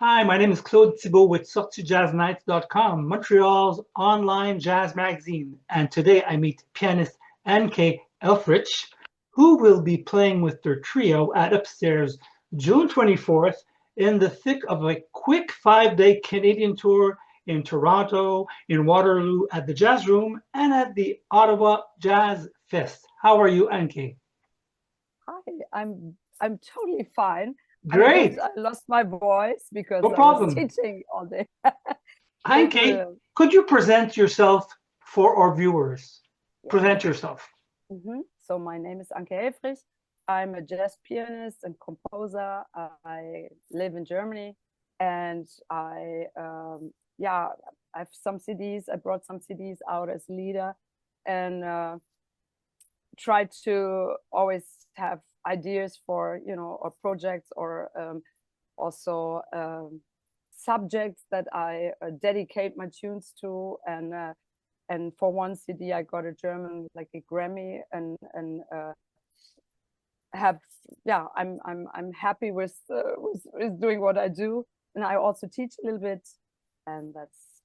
Hi, my name is Claude Thibault with SortieJazzNights.com, Montreal's online jazz magazine. And today I meet pianist Anke Helfrich, who will be playing with their trio at Upstairs June 24th in the thick of a quick 5-day Canadian tour in Toronto, in Waterloo at the Jazz Room, and at the Ottawa Jazz Fest. How are you, Anke? Hi, I'm totally fine. I'm a bit, Great, I lost my voice because no I was problem. teaching all day. But Anke, could you present yourself for our viewers? yeah. Present yourself. So my name is Anke Helfrich. I'm a jazz pianist and composer. I live in Germany, and I have some CDs. I brought some CDs out as leader, and try to always have ideas for or projects or also subjects that I dedicate my tunes to. And for one CD I got a German, like a Grammy, and have I'm happy with doing what I do. And I also teach a little bit, and that's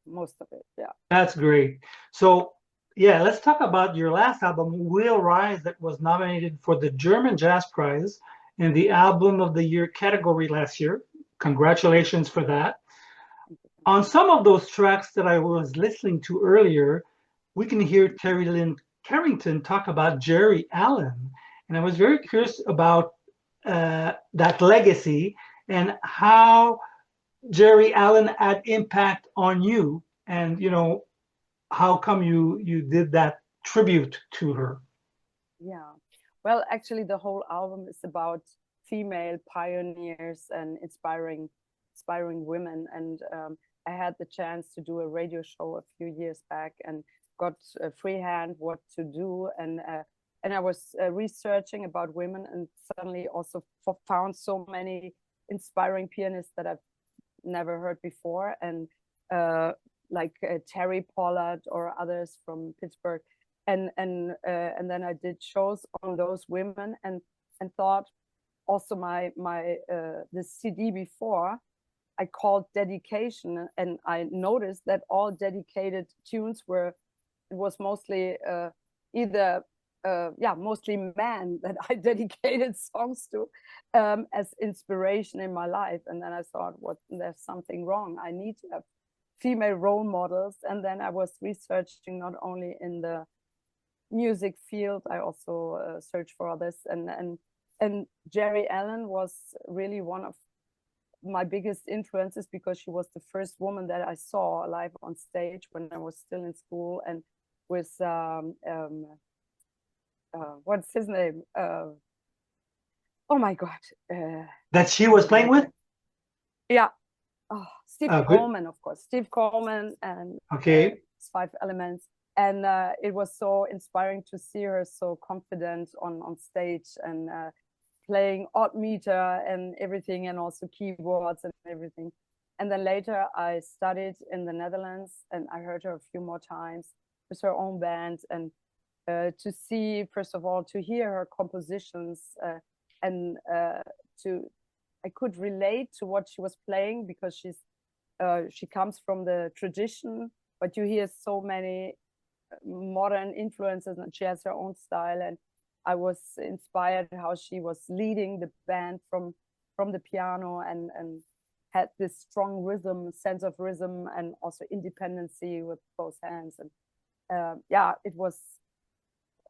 most of it. Yeah. That's great. So, yeah, let's talk about your last album, Will Rise, that was nominated for the German Jazz Prize in the Album of the Year category last year. Congratulations for that. On some of those tracks that I was listening to earlier, we can hear Terry Lynn Carrington talk about Jerry Allen. And I was very curious about that legacy and how Jerry Allen had impact on you, and how come you did that tribute to her? Yeah. Well, actually, the whole album is about female pioneers and inspiring women. And I had the chance to do a radio show a few years back and got a free hand what to do. And I was researching about women, and suddenly also found so many inspiring pianists that I've never heard before. And like Terry Pollard or others from Pittsburgh. And then I did shows on those women, and thought also my the CD before I called Dedication, and I noticed that all dedicated tunes were, it was mostly either mostly men that I dedicated songs to as inspiration in my life. And then I thought, what, there's something wrong. I need to have female role models. And then I was researching not only in the music field, I also searched for others, and Jerry Allen was really one of my biggest influences, because she was the first woman that I saw live on stage when I was still in school, and with what's his name? Oh my God! That she was playing with? Yeah. Oh, Steve Good. Coleman, of course. Steve Coleman and Okay. Five Elements. And it was so inspiring to see her so confident on stage, and playing odd meter and everything, and also keyboards and everything. And then later I studied in the Netherlands, and I heard her a few more times with her own band, and to see, first of all, to hear her compositions, and I could relate to what she was playing, because she comes from the tradition, but you hear so many modern influences, and she has her own style. And I was inspired how she was leading the band from the piano, and had this strong rhythm, sense of rhythm, and also independency with both hands. And it was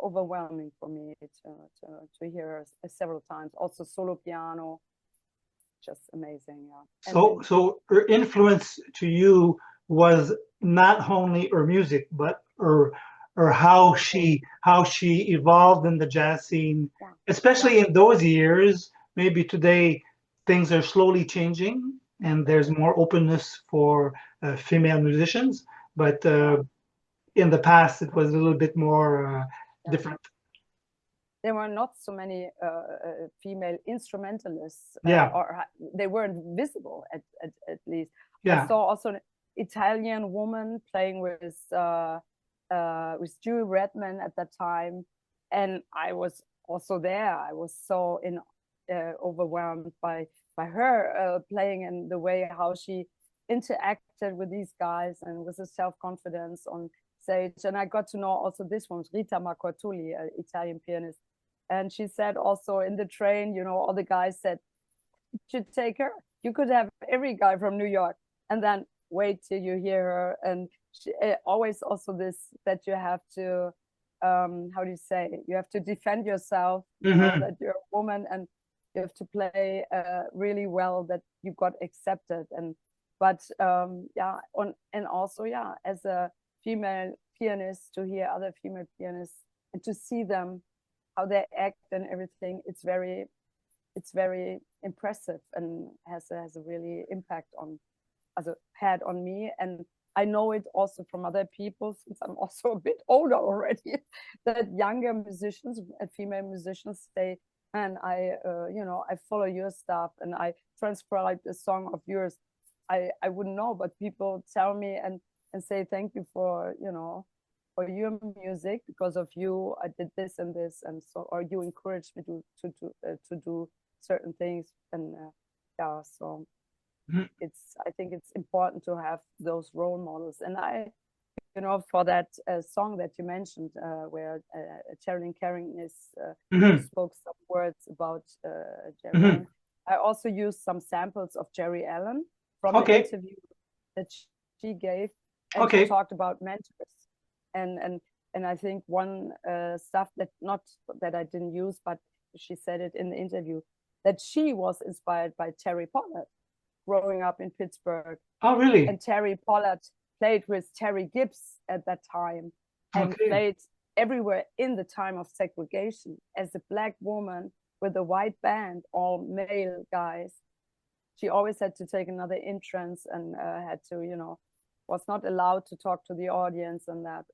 overwhelming for me to hear her several times. Also solo piano, just amazing. Yeah. So her influence to you was not only her music, but her how she evolved in the jazz scene, Yeah. especially in those years. Maybe today things are slowly changing and there's more openness for female musicians, but in the past it was a little bit more Yeah. different. There were not so many female instrumentalists, Yeah, or they weren't visible at least. I yeah. saw also an Italian woman playing with Julie Redman at that time, and I was also there. I was so overwhelmed by her playing and the way how she interacted with these guys and with the self-confidence on stage. And I got to know also this one, Rita Marcortuli, an Italian pianist. And she said also in the train, you know, all the guys said, should take her. You could have every guy from New York, and then wait till you hear her. And she, always also this that you have to, how do you say? You have to defend yourself. You know that you're a woman, and you have to play really well that you got accepted. And but yeah, and also yeah, as a female pianist, to hear other female pianists and to see them how they act and everything, it's very impressive and has a really impact on, as a had on me. And I know it also from other people, since I'm also a bit older already, that younger musicians, female musicians, say, man, you know, I follow your stuff and I transcribed a song of yours. I wouldn't know, but people tell me and say thank you for, you know, for your music, because of you I did this and this, and so, or you encouraged me to do certain things. And yeah, so I think it's important to have those role models. And I, you know, for that song that you mentioned, where Sherilyn Carrington spoke some words about Jerry, I also used some samples of Jerry Allen from an interview that she gave, and she talked about mentors. And I think one stuff that, not that I didn't use, but she said it in the interview, that she was inspired by Terry Pollard growing up in Pittsburgh. Oh, really? And Terry Pollard played with Terry Gibbs at that time, and played everywhere in the time of segregation as a Black woman with a white band, all male guys. She always had to take another entrance and had to, you know, was not allowed to talk to the audience and that.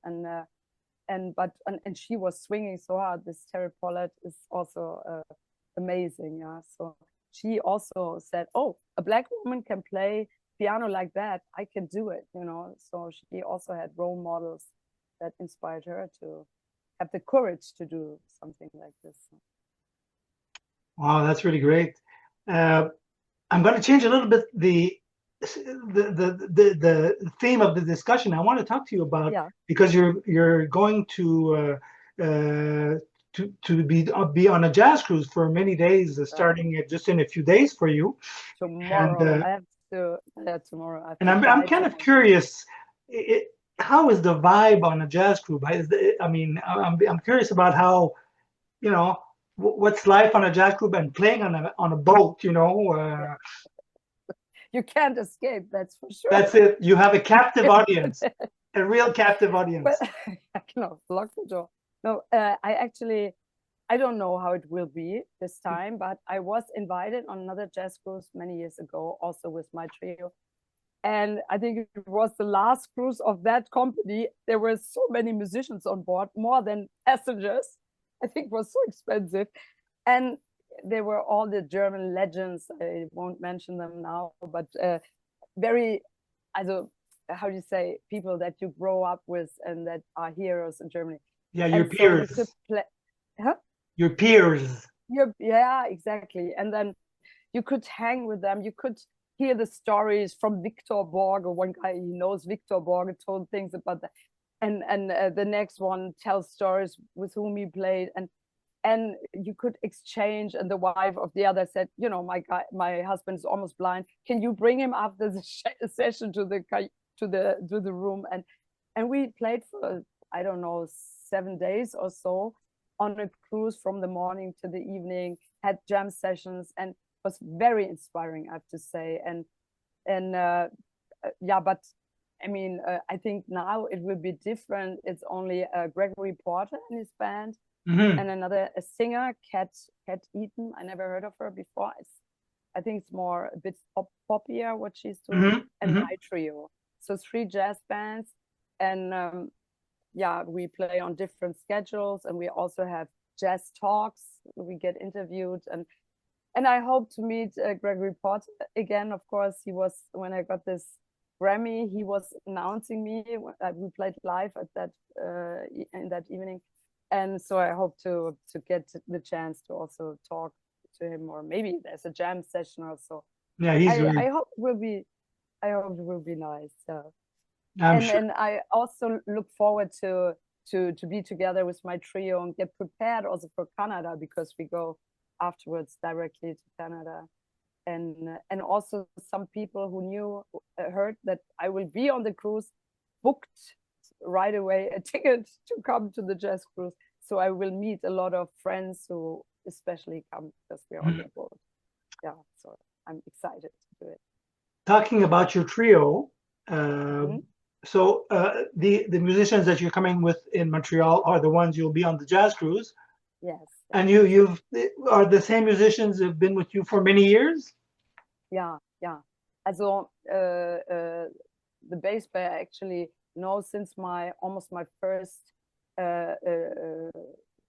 And she was swinging so hard. This Terry Pollard is also amazing. Yeah. So she also said, oh, a Black woman can play piano like that. I can do it, you know. So she also had role models that inspired her to have the courage to do something like this. Wow, that's really great. I'm going to change a little bit the theme of the discussion. I want to talk to you about, because you're going to be on a jazz cruise for many days, starting just in a few days for you. Tomorrow, and, I have to tomorrow. And I'm kind of curious. How is the vibe on a jazz cruise? I mean, I'm curious about how, you know, what's life on a jazz club and playing on a boat, you know. You can't escape, that's for sure. That's it. You have a captive audience, a real captive audience. But I cannot lock the door. No, I don't know how it will be this time, but I was invited on another jazz cruise many years ago, also with my trio. And I think it was the last cruise of that company. There were so many musicians on board, more than passengers. I think it was so expensive. And they were all the German legends. I won't mention them now, but very, how do you say, people that you grow up with and that are heroes in Germany. Yeah, your peers. So your peers. Yeah, exactly. And then you could hang with them. You could hear the stories from Victor Borge. One guy, he knows Victor Borge, told things about that. And the next one tells stories with whom he played, and you could exchange. And the wife of the other said, you know, my husband is almost blind. Can you bring him after the session to the room? And we played for, I don't know, 7 days or so on a cruise from the morning to the evening. Had jam sessions, and was very inspiring, I have to say. And yeah, but I mean, I think now it will be different. It's only Gregory Porter and his band, and another singer, Kat Eaton. I never heard of her before. I think it's more a bit poppier what she's doing, and my trio. So 3 jazz bands, and yeah, we play on different schedules, and we also have jazz talks. We get interviewed, and I hope to meet Gregory Porter again. Of course, he was, when I got this Grammy, he was announcing me. We played live at that in that evening, and so I hope to get the chance to also talk to him, or maybe there's a jam session also. Yeah, he's I hope it will be. I hope it will be nice. I'm sure. And I also look forward to be together with my trio and get prepared also for Canada, because we go afterwards directly to Canada. And also some people who heard that I will be on the cruise, booked right away a ticket to come to the jazz cruise. So I will meet a lot of friends who especially come because we are on the boat. Yeah, so I'm excited to do it. Talking about your trio, so the musicians that you're coming with in Montreal are the ones you'll be on the jazz cruise. Yes. And you've are the same musicians who've been with you for many years? Yeah. Also, the bass player actually knows since almost my first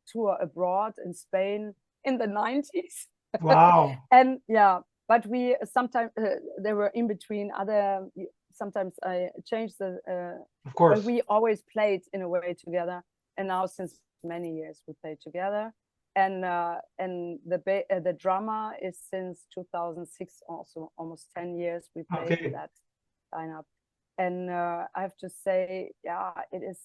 tour abroad in Spain in the 90s. Wow. And yeah, but we sometimes they were in between other. Sometimes I changed of course. But we always played in a way together, and now since many years we play together. And the drummer is since 2006, also almost 10 years we played in that lineup. And I have to say, yeah, it is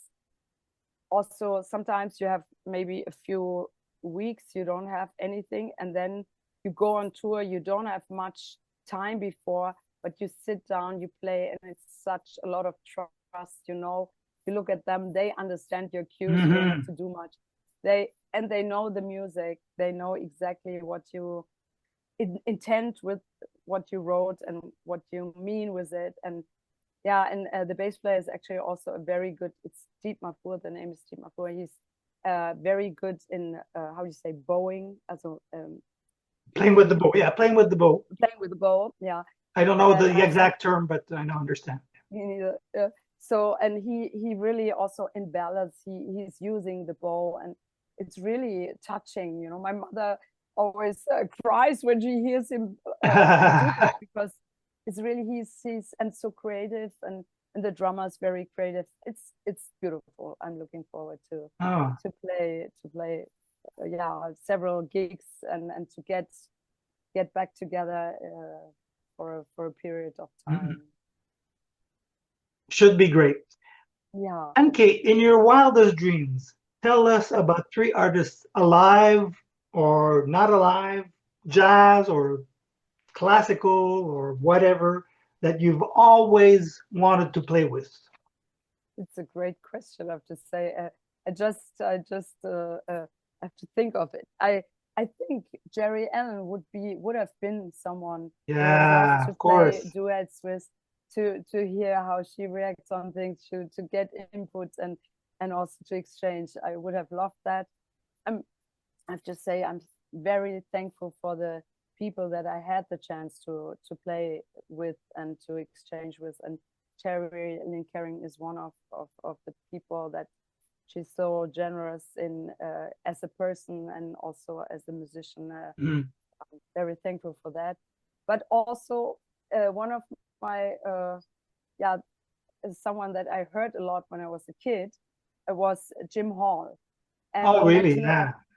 also sometimes you have maybe a few weeks you don't have anything, and then you go on tour, you don't have much time before, but you sit down, you play, and it's such a lot of trust, you look at them, they understand your cues, you don't have to do much. They know the music, they know exactly what you intend with what you wrote and what you mean with it. And yeah, and the bass player is actually also a very good, it's Steve Mafur, the name is Steve Mafur. He's very good in, how do you say, bowing, also playing with the bow. Yeah, playing with the bow. Playing with the bow, yeah. I don't know the exact term, but I know, understand. So, and he really also in ballads, he's using the bow, and it's really touching. My mother always cries when she hears him do that, because it's really he's and so creative, and the drummer is very creative. It's beautiful. I'm looking forward to play several gigs and to get back together for a period of time. Should be great. Yeah. Anke, in your wildest dreams, tell us about 3 artists alive or not alive, jazz or classical or whatever, that you've always wanted to play with. It's a great question, I have to say. I just have to think of it. I think Jerry Allen would have been someone to play duets with, to hear how she reacts on things, to get input and also to exchange. I would have loved that. I have to say I'm very thankful for the people that I had the chance to play with and to exchange with. And Terry Lynn Caring is one of the people that she's so generous in as a person and also as a musician. I'm very thankful for that. But also one of my someone that I heard a lot when I was a kid was Jim Hall. And really?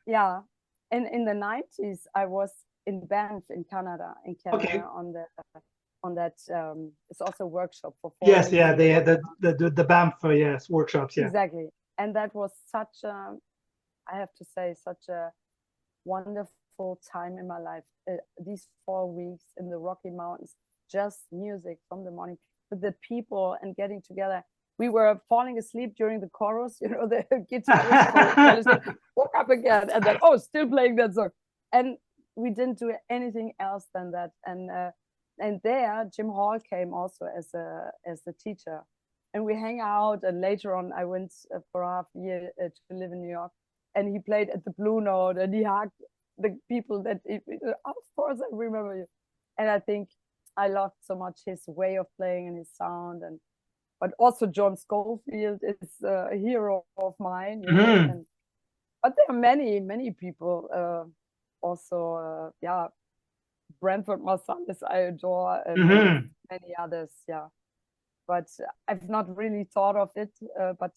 Yeah. And in the 90s, I was in Banff in Canada on that it's also a workshop for 4 weeks. Yeah, they had the Banff workshops. Yeah, exactly. And that was such a, I have to say, such a wonderful time in my life. These 4 weeks in the Rocky Mountains, just music from the morning with the people and getting together. We were falling asleep during the chorus, the guitarist woke up again and then, still playing that song. And we didn't do anything else than that. And there, Jim Hall came also as a teacher. And we hang out, and later on I went for half a year to live in New York, and he played at the Blue Note, and he hugged the people that, of course I remember you. And I think I loved so much his way of playing and his sound, but also John Scofield is a hero of mine. But there are many people also, Branford Marsalis I adore, and many others, but I've not really thought of it. But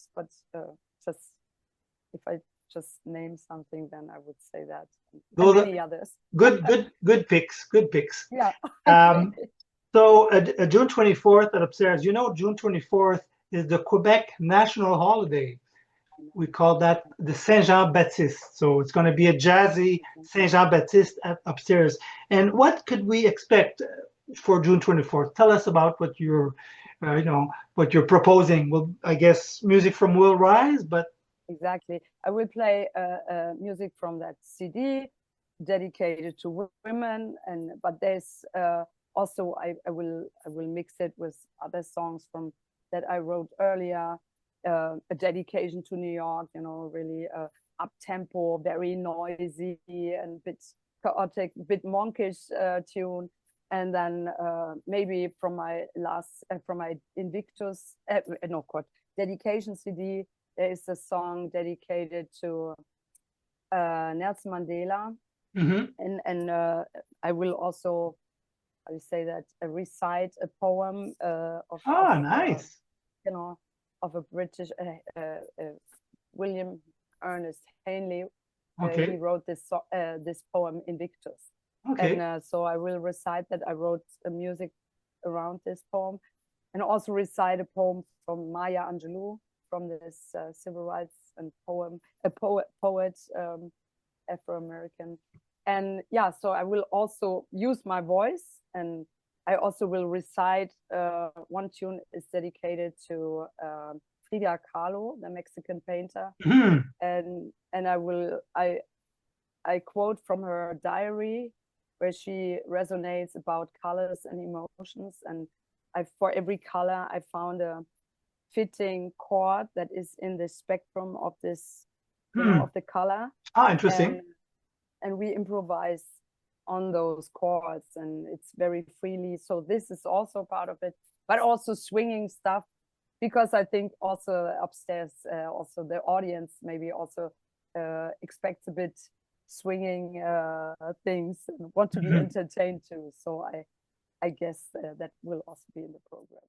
just if I just name something, then I would say that. Those and many others. Good picks. Good picks. Yeah. So June 24th at Upstairs. You know, June 24th is the Quebec national holiday. We call that the Saint Jean Baptiste. So it's going to be a jazzy Saint Jean Baptiste at Upstairs. And what could we expect for June 24th? Tell us about what you're, what you're proposing. Well, I guess music from Will Rise, but exactly. I will play music from that CD dedicated to women, but there's also I will mix it with other songs from that I wrote earlier. A dedication to New York, really up tempo, very noisy and a bit chaotic, a bit monkish tune. And then maybe from my Invictus, dedication CD, there is a song dedicated to Nelson Mandela. And I will also, I would say that, recite a poem nice. Of a British William Ernest Henley. Okay. He wrote this poem Invictus. Okay. And so I will recite that. I wrote music around this poem, and also recite a poem from Maya Angelou, from this civil rights and poet, Afro-American. And yeah, so I will also use my voice, and I also will recite one tune is dedicated to Frida Kahlo, the Mexican painter. And I quote from her diary, where she resonates about colors and emotions. And for every color, I found a fitting chord that is in the spectrum of this, of the color. Interesting. And we improvise on those chords, and it's very freely. So this is also part of it, but also swinging stuff, because I think also upstairs, also the audience maybe also expects a bit swinging things and want to be entertained too. So I guess that will also be in the program.